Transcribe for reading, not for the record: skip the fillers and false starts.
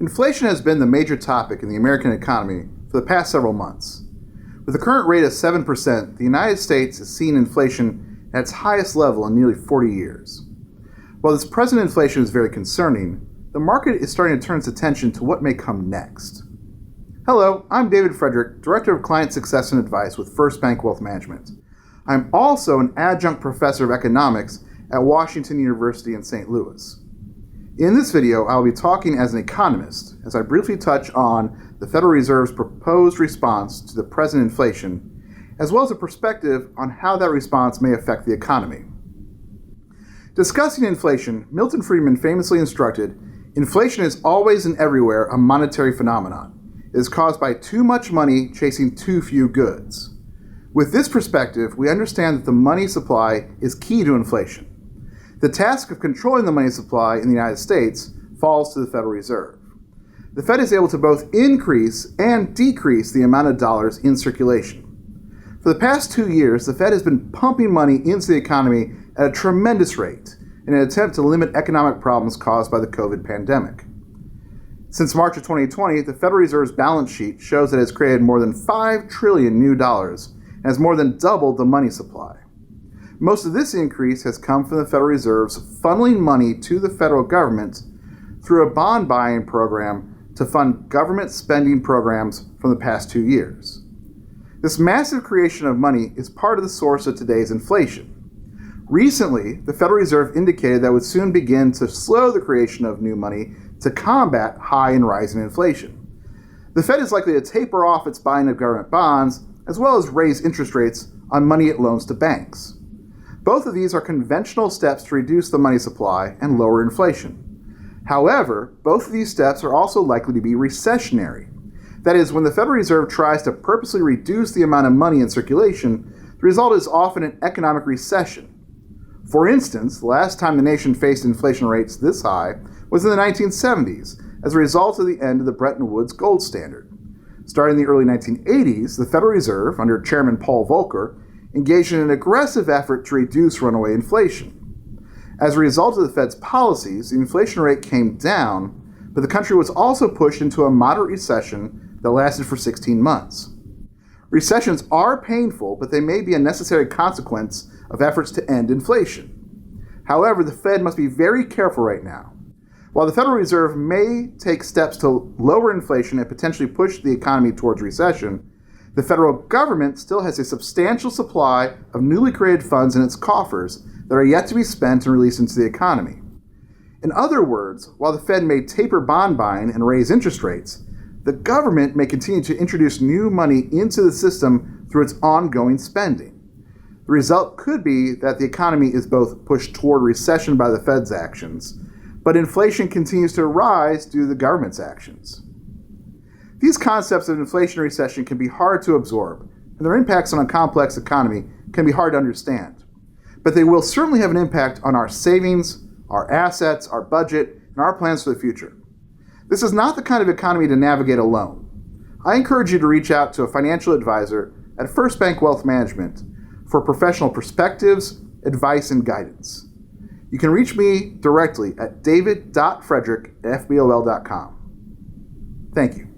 Inflation has been the major topic in the American economy for the past several months. With a current rate of 7%, the United States has seen inflation at its highest level in nearly 40 years. While this present inflation is very concerning, the market is starting to turn its attention to what may come next. Hello, I'm David Frederick, Director of Client Success and Advice with First Bank Wealth Management. I'm also an adjunct professor of economics at Washington University in St. Louis. In this video, I'll be talking as an economist as I briefly touch on the Federal Reserve's proposed response to the present inflation, as well as a perspective on how that response may affect the economy. Discussing inflation, Milton Friedman famously instructed, "Inflation is always and everywhere a monetary phenomenon. It is caused by too much money chasing too few goods." With this perspective, we understand that the money supply is key to inflation. The task of controlling the money supply in the United States falls to the Federal Reserve. The Fed is able to both increase and decrease the amount of dollars in circulation. For the past 2 years, the Fed has been pumping money into the economy at a tremendous rate in an attempt to limit economic problems caused by the COVID pandemic. Since March of 2020, the Federal Reserve's balance sheet shows that it has created more than $5 trillion new dollars and has more than doubled the money supply. Most of this increase has come from the Federal Reserve's funneling money to the federal government through a bond buying program to fund government spending programs from the past 2 years. This massive creation of money is part of the source of today's inflation. Recently, the Federal Reserve indicated that it would soon begin to slow the creation of new money to combat high and rising inflation. The Fed is likely to taper off its buying of government bonds, as well as raise interest rates on money it loans to banks. Both of these are conventional steps to reduce the money supply and lower inflation. However, both of these steps are also likely to be recessionary. That is, when the Federal Reserve tries to purposely reduce the amount of money in circulation, the result is often an economic recession. For instance, the last time the nation faced inflation rates this high was in the 1970s, as a result of the end of the Bretton Woods gold standard. Starting in the early 1980s, the Federal Reserve, under Chairman Paul Volcker, engaged in an aggressive effort to reduce runaway inflation. As a result of the Fed's policies, the inflation rate came down, but the country was also pushed into a moderate recession that lasted for 16 months. Recessions are painful, but they may be a necessary consequence of efforts to end inflation. However, the Fed must be very careful right now. While the Federal Reserve may take steps to lower inflation and potentially push the economy towards recession, the federal government still has a substantial supply of newly created funds in its coffers that are yet to be spent and released into the economy. In other words, while the Fed may taper bond buying and raise interest rates, the government may continue to introduce new money into the system through its ongoing spending. The result could be that the economy is both pushed toward recession by the Fed's actions, but inflation continues to rise due to the government's actions. These concepts of inflation and recession can be hard to absorb, and their impacts on a complex economy can be hard to understand. But they will certainly have an impact on our savings, our assets, our budget, and our plans for the future. This is not the kind of economy to navigate alone. I encourage you to reach out to a financial advisor at First Bank Wealth Management for professional perspectives, advice, and guidance. You can reach me directly at david.frederick@fbol.com. Thank you.